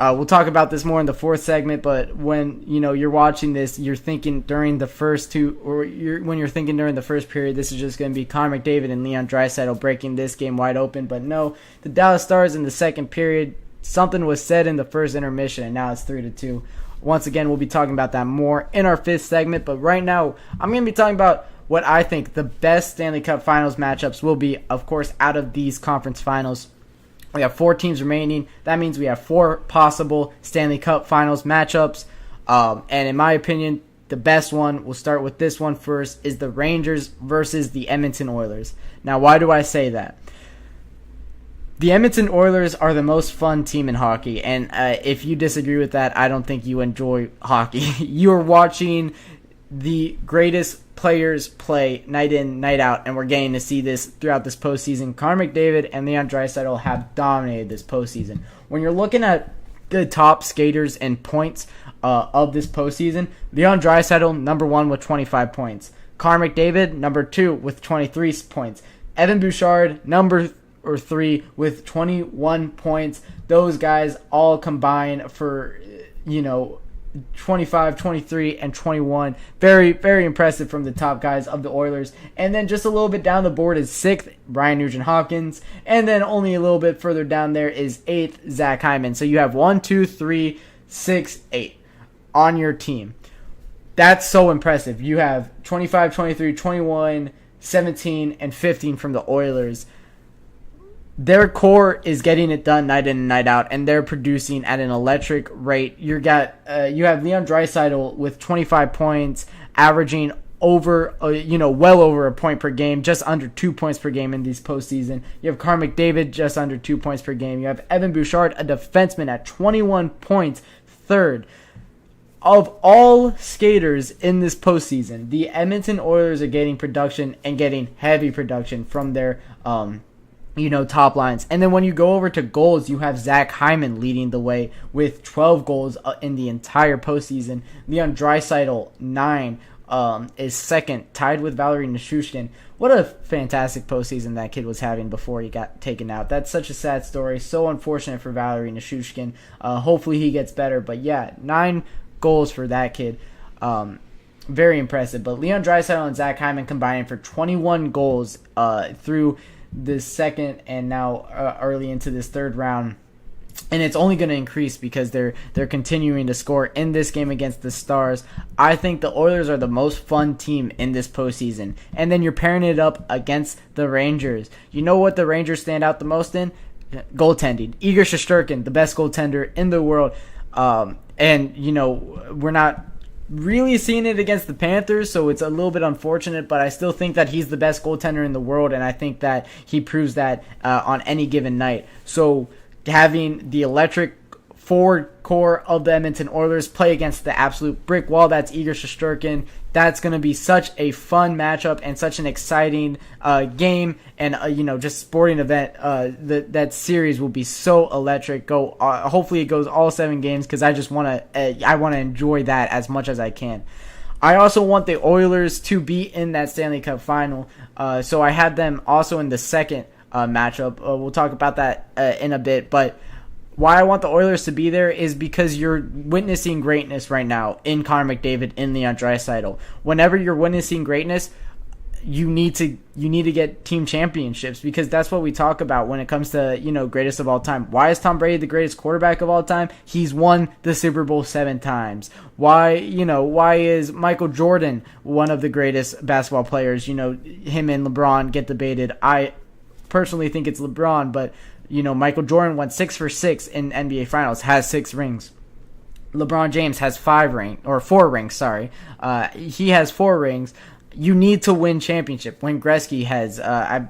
Speaker 1: We'll talk about this more in the fourth segment, but when you're watching this, you're thinking during the first when you're thinking during the first period, this is just going to be Connor McDavid and Leon Draisaitl breaking this game wide open. But no, the Dallas Stars in the second period, something was said in the first intermission, and now it's 3-2. Once again, we'll be talking about that more in our fifth segment, but right now, I'm going to be talking about what I think the best Stanley Cup Finals matchups will be, of course, out of these conference finals. We have 4 teams remaining. That means we have 4 possible Stanley Cup Finals matchups. And in my opinion, the best one, we'll start with this one first, is the Rangers versus the Edmonton Oilers. Now, why do I say that? The Edmonton Oilers are the most fun team in hockey. And if you disagree with that, I don't think you enjoy hockey. You're watching the greatest players play night in, night out, and we're getting to see this throughout this postseason. Connor McDavid and Leon Draisaitl have dominated this postseason. When you're looking at the top skaters and points of this postseason, Leon Draisaitl, number 1 with 25 points. Connor McDavid, number 2 with 23 points. Evan Bouchard, number 3 with 21 points. Those guys all combine for, 25, 23, and 21. Very, very impressive from the top guys of the Oilers. And then just a little bit down the board is 6th, Brian Nugent-Hopkins. And then only a little bit further down there is 8th, Zach Hyman. So you have 1, 2, 3, 6, 8 on your team. That's so impressive. You have 25, 23, 21, 17, and 15 from the Oilers. Their core is getting it done night in and night out, and they're producing at an electric rate. You have Leon Draisaitl with 25 points, averaging over, well over a point per game, just under 2 points per game in these postseason. You have Connor McDavid just under 2 points per game. You have Evan Bouchard, a defenseman, at 21 points, third. Of all skaters in this postseason, the Edmonton Oilers are getting production and getting heavy production from their top lines. And then when you go over to goals, you have Zach Hyman leading the way with 12 goals in the entire postseason. Leon Draisaitl, 9. is second, tied with Valerie Nishushkin. What a fantastic postseason that kid was having before he got taken out. That's such a sad story. So unfortunate for Valerie Nishushkin. Hopefully he gets better. But yeah, 9 goals for that kid. Very impressive. But Leon Draisaitl and Zach Hyman combining for 21 goals through this second and now early into this third round. And it's only going to increase because they're continuing to score in this game against the Stars. I think the Oilers are the most fun team in this postseason. And then you're pairing it up against the Rangers. You know what the Rangers stand out the most in? Goaltending. Igor Shesterkin, the best goaltender in the world. And, you know, we're not really seeing it against the Panthers, so it's a little bit unfortunate, but I still think that he's the best goaltender in the world, and I think that he proves that on any given night. So having the electric forward core of the Edmonton Oilers play against the absolute brick wall that's Igor Shesterkin, that's going to be such a fun matchup and such an exciting game and just sporting event. That series will be so electric. Hopefully it goes all 7 games because I just want to enjoy that as much as I can. I also want the Oilers to be in that Stanley Cup final, so I had them also in the second matchup. We'll talk about that in a bit, but why I want the Oilers to be there is because you're witnessing greatness right now in Connor McDavid, in Leon Draisaitl. Whenever you're witnessing greatness, you need to get team championships, because that's what we talk about when it comes to greatest of all time. Why is Tom Brady the greatest quarterback of all time? He's won the Super Bowl 7 times. Why is Michael Jordan one of the greatest basketball players? Him and LeBron get debated. I personally think it's LeBron, but Michael Jordan went 6 for 6 in NBA Finals, has 6 rings. LeBron James has 4 rings. Sorry, he has 4 rings. You need to win championship. Wayne Gretzky has, I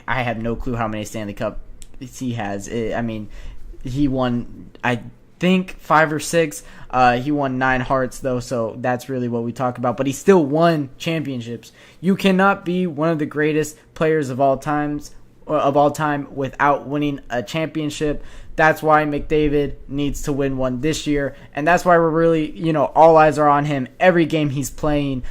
Speaker 1: have no clue how many Stanley Cups he has. He won, I think 5 or 6. He won 9 Hearts though, so that's really what we talk about. But he still won championships. You cannot be one of the greatest players of all time without winning a championship. That's why McDavid needs to win one this year, and that's why we're really, all eyes are on him every game he's playing.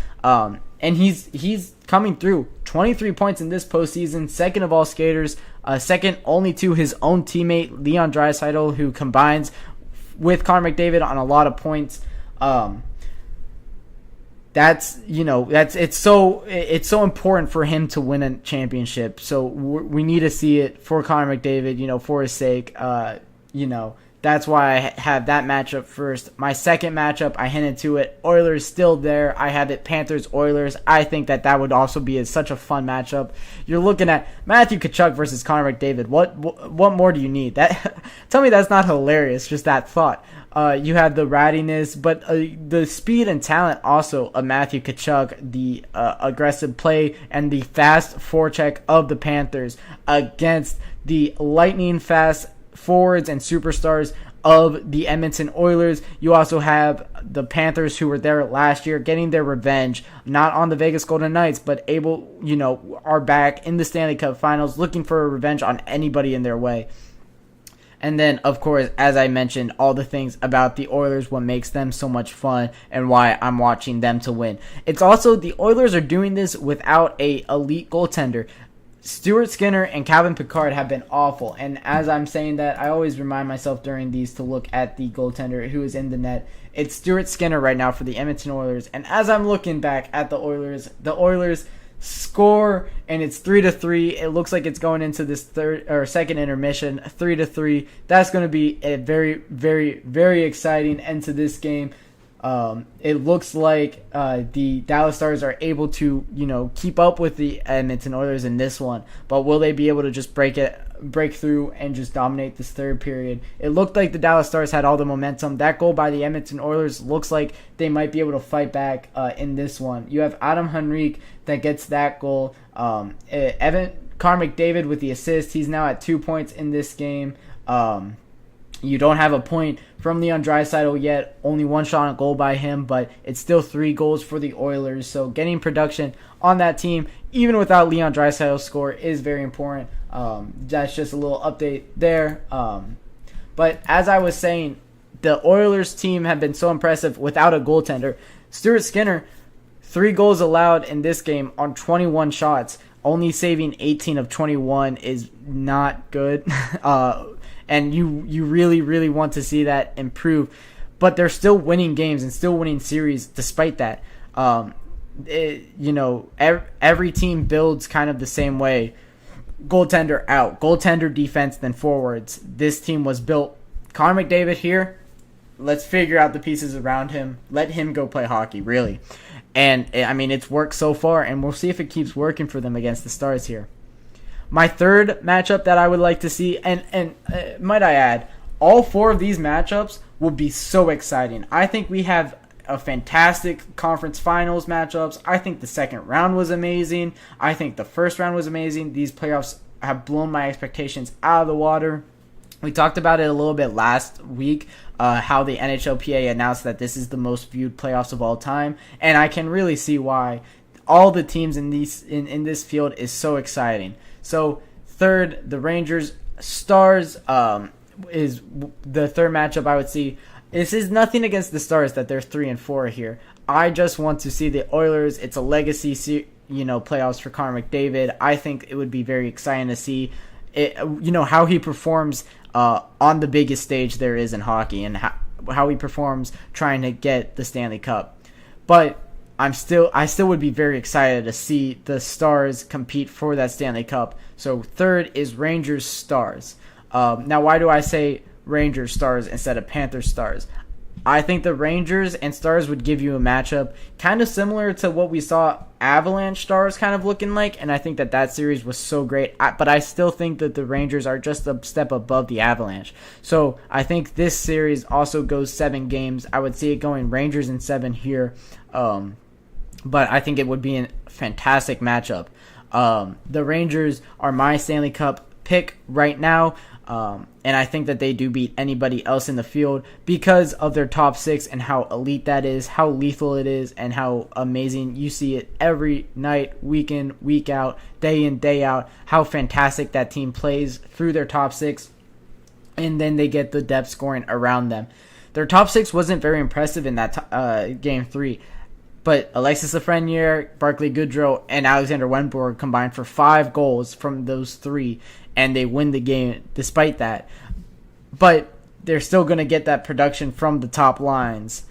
Speaker 1: And he's coming through. 23 points in this postseason, second of all skaters, second only to his own teammate Leon Draisaitl, who combines with Connor McDavid on a lot of points. It's so important for him to win a championship. So we need to see it for Connor McDavid, for his sake. That's why I have that matchup first. My second matchup, I hinted to it. Oilers still there. I have it Panthers-Oilers. I think that would also be such a fun matchup. You're looking at Matthew Tkachuk versus Connor McDavid. What more do you need? Tell me that's not hilarious, just that thought. You have the rattiness, but the speed and talent also of Matthew Tkachuk, the aggressive play, and the fast forecheck of the Panthers against the lightning fast forwards and superstars of the Edmonton Oilers. You also have the Panthers, who were there last year, getting their revenge, not on the Vegas Golden Knights, but are back in the Stanley Cup Finals, looking for a revenge on anybody in their way. And then, of course, as I mentioned, all the things about the Oilers, what makes them so much fun, and why I'm watching them to win. It's also, the Oilers are doing this without a elite goaltender. Stuart Skinner and Calvin Pickard have been awful, and as I'm saying that, I always remind myself during these to look at the goaltender who is in the net. It's Stuart Skinner right now for the Edmonton Oilers, and as I'm looking back at the Oilers score, and it's 3-3. It looks like it's going into this second intermission, 3-3. That's going to be a very, very, very exciting end to this game. It looks like the Dallas Stars are able to, keep up with the Edmonton Oilers in this one, but will they be able to just break through and just dominate this third period? It looked like the Dallas Stars had all the momentum. That goal by the Edmonton Oilers looks like they might be able to fight back in this one. You have Adam Henrique that gets that goal. Connor McDavid with the assist. He's now at 2 points in this game. You don't have a point from Leon Draisaitl yet. Only 1 shot on goal by him, but it's still 3 goals for the Oilers. So getting production on that team, even without Leon Draisaitl's score, is very important. That's just a little update there. But as I was saying, the Oilers team have been so impressive without a goaltender. Stuart Skinner, 3 goals allowed in this game on 21 shots. Only saving 18 of 21 is not good. And you really, really want to see that improve. But they're still winning games and still winning series despite that. Every team builds kind of the same way. Goaltender out. Goaltender, defense, then forwards. This team was built. Connor McDavid here. Let's figure out the pieces around him. Let him go play hockey, really. And, I mean, it's worked so far, and we'll see if it keeps working for them against the Stars here. My third matchup that I would like to see, and might I add, all 4 of these matchups will be so exciting. I think we have a fantastic conference finals matchups. I think the second round was amazing. I think the first round was amazing. These playoffs have blown my expectations out of the water. We talked about it a little bit last week, how the NHLPA announced that this is the most viewed playoffs of all time, and I can really see why. All the teams in this field is so exciting. So third, the Rangers Stars is the third matchup I would see. This is nothing against the Stars that they're 3-4 here. I just want to see the Oilers. It's a legacy, playoffs for Connor McDavid. I think it would be very exciting to see it, how he performs on the biggest stage there is in hockey, and how he performs trying to get the Stanley Cup. But I still would be very excited to see the Stars compete for that Stanley Cup. So third is Rangers Stars. Now, why do I say Rangers Stars instead of Panthers Stars? I think the Rangers and Stars would give you a matchup kind of similar to what we saw Avalanche Stars kind of looking like, and I think that series was so great. But I still think that the Rangers are just a step above the Avalanche. So I think this series also goes 7 games. I would see it going Rangers in 7 here, but I think it would be a fantastic matchup. The Rangers are my Stanley Cup pick right now. And I think that they do beat anybody else in the field because of their top 6 and how elite that is, how lethal it is, and how amazing you see it every night, week in, week out, day in, day out, how fantastic that team plays through their top 6, and then they get the depth scoring around them. Their top 6 wasn't very impressive in that Game 3, but Alexis Lafreniere, Barclay Goodrow, and Alexander Wenborg combined for 5 goals from those 3, and they win the game despite that. But they're still going to get that production from the top lines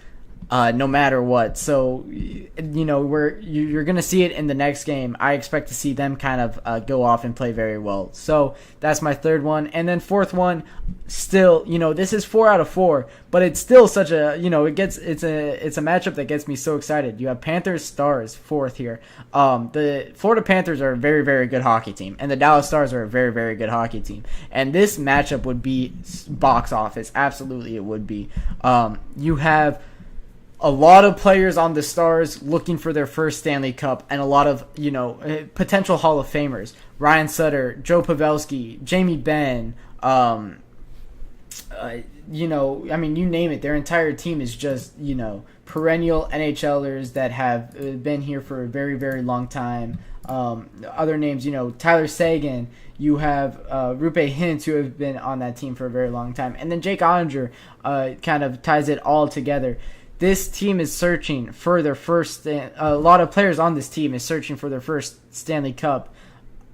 Speaker 1: no matter what. So, you're going to see it in the next game. I expect to see them kind of go off and play very well. So that's my third one. And then fourth one, still, this is 4 out of 4, but it's still such a, it's a matchup that gets me so excited. You have Panthers Stars fourth here. The Florida Panthers are a very, very good hockey team, and the Dallas Stars are a very, very good hockey team. And this matchup would be box office. Absolutely, it would be. You have a lot of players on the Stars looking for their first Stanley Cup, and a lot of, potential Hall of Famers. Ryan Sutter, Joe Pavelski, Jamie Benn, you name it. Their entire team is just, perennial NHLers that have been here for a very, very long time. Other names, Tyler Seguin. You have Rupe Hintz, who have been on that team for a very long time. And then Jake Ottinger kind of ties it all together. This team is searching for their first. A lot of players on this team is searching for their first Stanley Cup,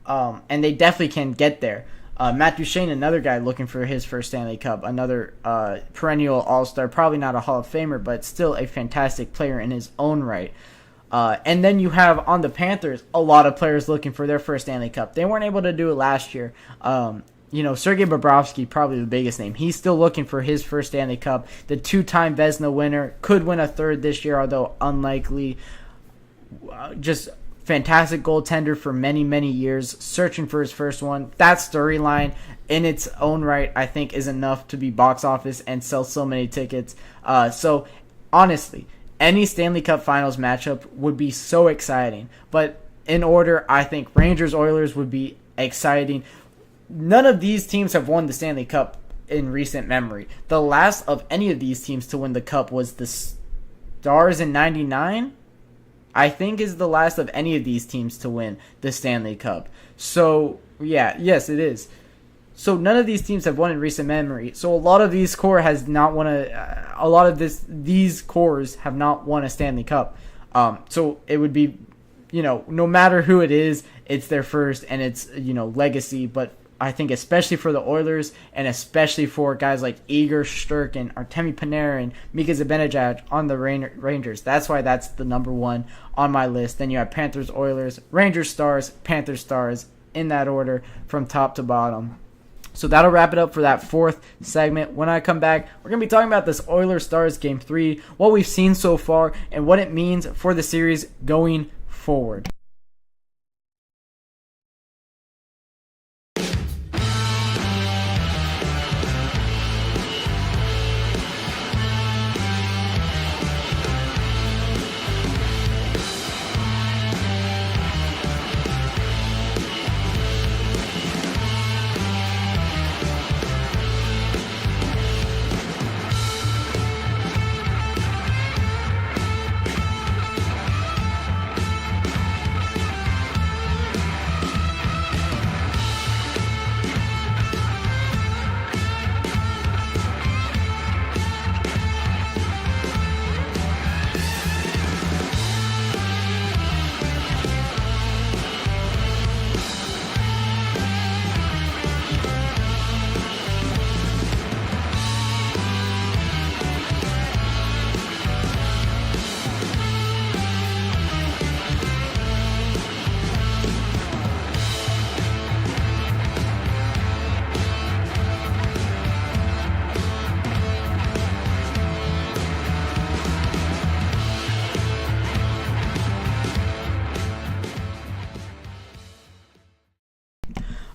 Speaker 1: and they definitely can get there. Matt Duchene, another guy looking for his first Stanley Cup, another perennial All-Star, probably not a Hall of Famer, but still a fantastic player in his own right. And then you have on the Panthers a lot of players looking for their first Stanley Cup. They weren't able to do it last year. Sergei Bobrovsky, probably the biggest name. He's still looking for his first Stanley Cup. The 2-time Vezina winner, could win a third this year, although unlikely. Just fantastic goaltender for many, many years, searching for his first one. That storyline in its own right, I think, is enough to be box office and sell so many tickets. So, honestly, any Stanley Cup Finals matchup would be so exciting. But in order, I think Rangers-Oilers would be exciting. None of these teams have won the Stanley Cup in recent memory. The last of any of these teams to win the Cup was the Stars in 99, I think, is the last of any of these teams to win the Stanley Cup. So, yes, it is. So none of these teams have won in recent memory. So a lot of these core has not won these cores have not won a Stanley Cup. So it would be, no matter who it is, it's their first and it's, legacy. But I think especially for the Oilers and especially for guys like Igor Shesterkin, Artemi Panarin, Mika Zibanejad on the Rangers. That's why that's the number one on my list. Then you have Panthers, Oilers, Rangers, Stars, Panthers, Stars, in that order from top to bottom. So that'll wrap it up for that fourth segment. When I come back, we're going to be talking about this Oilers Stars Game 3, what we've seen so far, and what it means for the series going forward.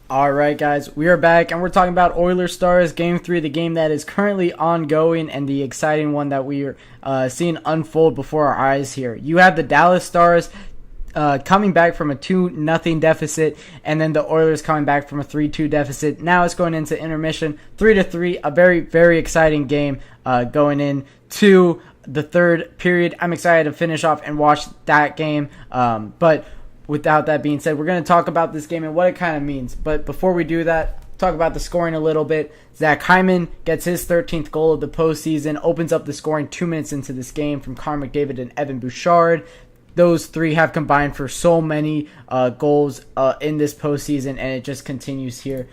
Speaker 1: All right, guys, we are back, and we're talking about Oilers Stars Game 3, the game that is currently ongoing and the exciting one that we are seeing unfold before our eyes here. You have the Dallas Stars coming back from a 2-0 deficit, and then the Oilers coming back from a 3-2 deficit. Now it's going into intermission, 3-3, a very, very exciting game going into the third period. I'm excited to finish off and watch that game, but without that being said, we're going to talk about this game and what it kind of means. But before we do that, talk about the scoring a little bit. Zach Hyman gets his 13th goal of the postseason, opens up the scoring 2 minutes into this game from Connor McDavid and Evan Bouchard. Those three have combined for so many goals in this postseason, and it just continues here.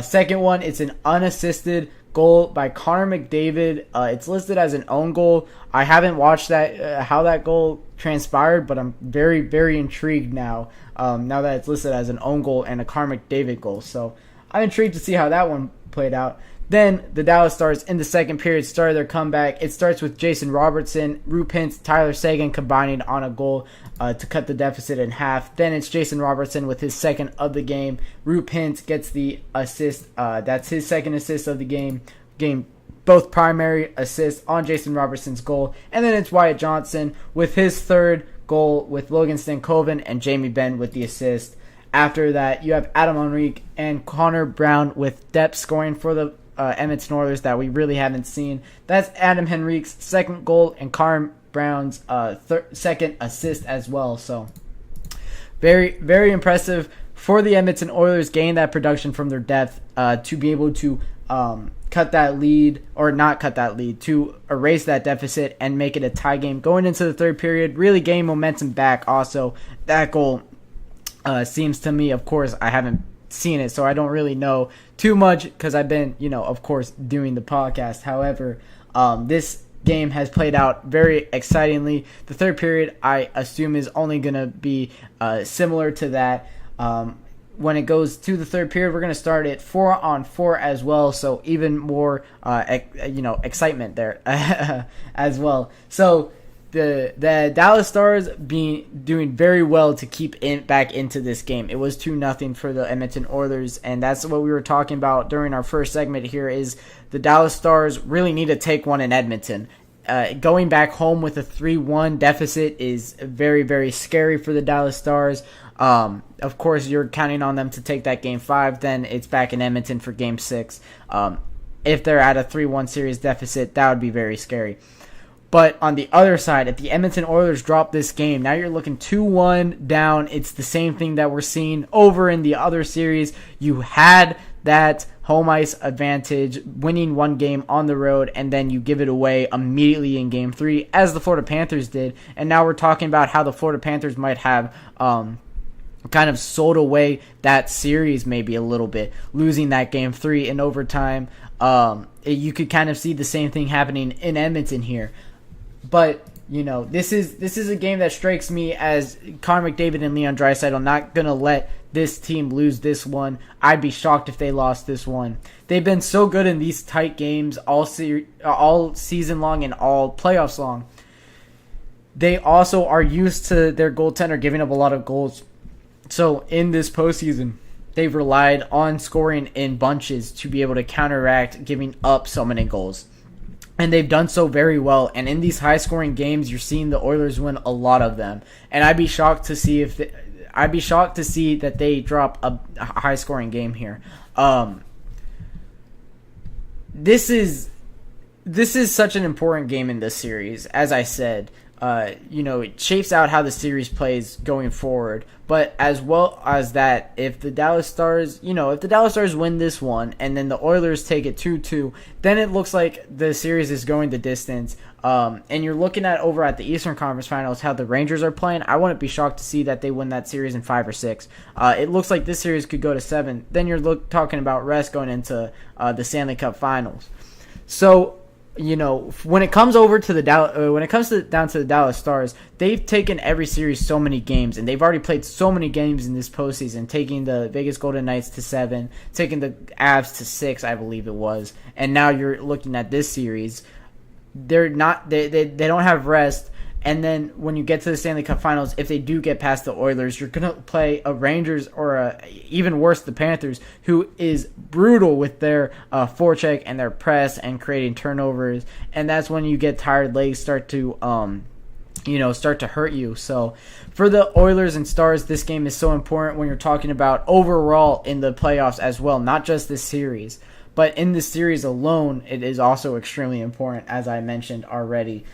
Speaker 1: Second one, it's an unassisted goal by Connor McDavid. It's listed as an own goal. I haven't watched that how that goal transpired, but I'm very, very intrigued now that it's listed as an own goal and a Connor McDavid goal. So I'm intrigued to see how that one played out. Then the Dallas Stars in the second period started their comeback. It starts with Jason Robertson, Roope Hintz, Tyler Seguin combining on a goal to cut the deficit in half. Then it's Jason Robertson with his second of the game. Roope Hintz gets the assist. That's his second assist of the game. Both primary assists on Jason Robertson's goal. And then it's Wyatt Johnson with his third goal with Logan Stankoven and Jamie Benn with the assist. After that, you have Adam Henrique and Connor Brown with depth scoring for the Edmonton Oilers that we really haven't seen. That's Adam Henrique's second goal and Connor Brown's second assist as well. So very, very impressive for the Edmonton Oilers, gaining that production from their depth to be able to cut that lead, or not cut that lead, to erase that deficit and make it a tie game going into the third period, really gain momentum back. Also, that goal seems to me, of course, I haven't seen it, so I don't really know too much because I've been, of course, doing the podcast. However, this game has played out very excitingly. The third period, I assume, is only going to be similar to that. When it goes to the third period, we're going to start at 4-on-4 as well, so even more, excitement there as well. So the Dallas Stars doing very well to keep back into this game. It was 2-0 for the Edmonton Oilers, and that's what we were talking about during our first segment here. Is the Dallas Stars really need to take one in Edmonton. Going back home with a 3-1 deficit is very, very scary for the Dallas Stars. Of course, you're counting on them to take that Game 5. Then it's back in Edmonton for Game 6. If they're at a 3-1 series deficit, that would be very scary. But on the other side, if the Edmonton Oilers drop this game, now you're looking 2-1 down. It's the same thing that we're seeing over in the other series. You had that home ice advantage, winning one game on the road, and then you give it away immediately in Game 3, as the Florida Panthers did. And now we're talking about how the Florida Panthers might have kind of sold away that series maybe a little bit, losing that Game 3 in overtime. You could kind of see the same thing happening in Edmonton here. But this is a game that strikes me as Connor McDavid and Leon Draisaitl not going to let this team lose this one. I'd be shocked if they lost this one. They've been so good in these tight games all season long and all playoffs long. They also are used to their goaltender giving up a lot of goals. So in this postseason, they've relied on scoring in bunches to be able to counteract giving up so many goals. And they've done so very well. And in these high-scoring games, you're seeing the Oilers win a lot of them. And I'd be shocked to see that they drop a high-scoring game here. This is such an important game in this series, as I said. It shapes out how the series plays going forward. But as well as that, if the Dallas Stars win this one and then the Oilers take it 2-2, then it looks like the series is going the distance. And you're looking at over at the Eastern Conference Finals how the Rangers are playing. I wouldn't be shocked to see that they win that series in 5 or 6. It looks like this series could go to 7. Then you're talking about rest going into the Stanley Cup Finals. So, when it comes down to the Dallas Stars, they've taken every series so many games, and they've already played so many games in this postseason, taking the Vegas Golden Knights to 7, taking the Avs to 6, I believe it was, and now you're looking at this series. They don't have rest. And then when you get to the Stanley Cup Finals, if they do get past the Oilers, you're going to play a Rangers or even worse, the Panthers, who is brutal with their forecheck and their press and creating turnovers. And that's when you get tired legs start to hurt you. So for the Oilers and Stars, this game is so important when you're talking about overall in the playoffs as well, not just this series. But in this series alone, it is also extremely important, as I mentioned already.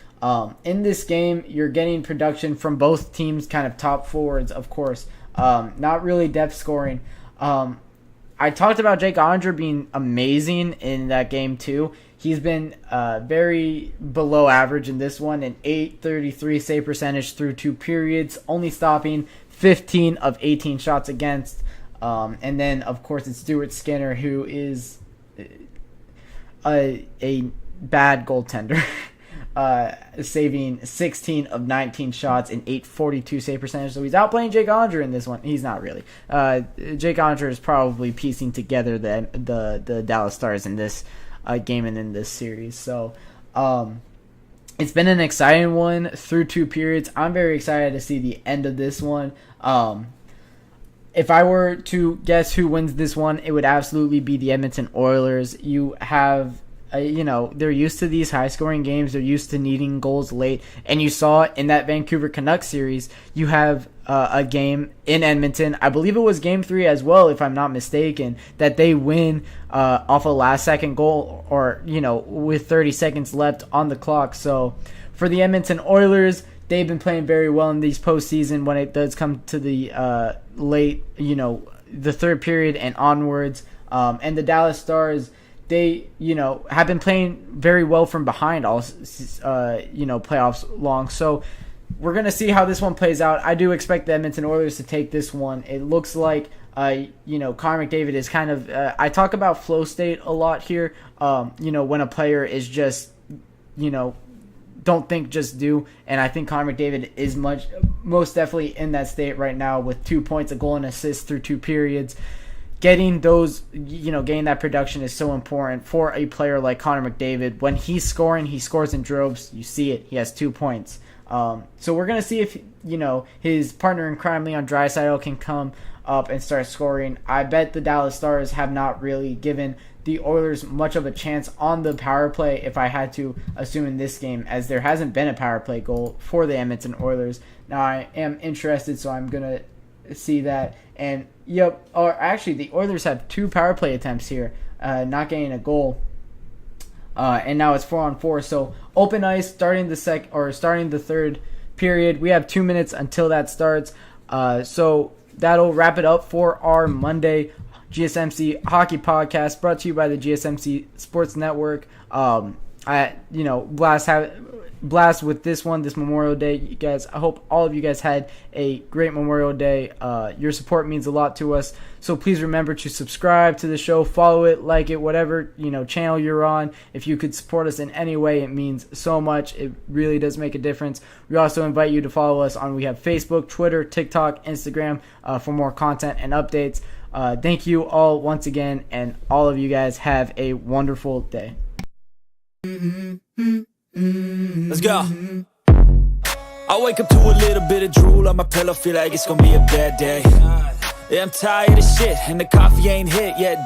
Speaker 1: In this game, you're getting production from both teams' kind of top forwards, of course. Not really depth scoring. I talked about Jake Onger being amazing in that game too. He's been very below average in this one, an .833 save percentage through 2 periods, only stopping 15 of 18 shots against. And then, of course, it's Stuart Skinner, who is a bad goaltender. Saving 16 of 19 shots and .842 save percentage. So he's outplaying Jake Onger in this one. He's not really. Jake Onger is probably piecing together the Dallas Stars in this game and in this series. So it's been an exciting one through 2 periods. I'm very excited to see the end of this one. If I were to guess who wins this one, it would absolutely be the Edmonton Oilers. You have they're used to these high-scoring games. They're used to needing goals late. And you saw in that Vancouver Canucks series, you have a game in Edmonton. I believe it was Game 3 as well, if I'm not mistaken, that they win off a last-second goal or, with 30 seconds left on the clock. So for the Edmonton Oilers, they've been playing very well in these postseason when it does come to the late, the third period and onwards. And the Dallas Stars, they, have been playing very well from behind all, playoffs long. So we're going to see how this one plays out. I do expect the Edmonton Oilers to take this one. It looks like, Connor McDavid is kind of, I talk about flow state a lot here. When a player is just, don't think, just do. And I think Connor McDavid is most definitely in that state right now with 2 points, a goal, and assist through 2 periods. Getting those, getting that production is so important for a player like Connor McDavid. When he's scoring, he scores in droves. You see it. He has 2 points. So we're going to see if, his partner in crime, Leon Draisaitl, can come up and start scoring. I bet the Dallas Stars have not really given the Oilers much of a chance on the power play, if I had to assume in this game, as there hasn't been a power play goal for the Edmonton Oilers. Now, I am interested, so I'm going to see that. And actually the Oilers have 2 power play attempts here, not getting a goal, and now it's 4-on-4. So open ice starting the third period. We have 2 minutes until that starts. So that'll wrap it up for our Monday GSMC Hockey Podcast, brought to you by the GSMC Sports Network. Blast with this Memorial Day, you guys. I hope all of you guys had a great Memorial Day. Your support means a lot to us, so please remember to subscribe to the show, follow it, like it, whatever channel you're on. If you could support us in any way, it means so much. It really does make a difference. We also invite you to follow us on. We have Facebook, Twitter, TikTok, Instagram for more content and updates. Thank you all once again, and all of you guys have a wonderful day.
Speaker 3: Let's go. I wake up to a little bit of drool on my pillow, feel like it's gonna be a bad day. Yeah, I'm tired of shit, and the coffee ain't hit yet.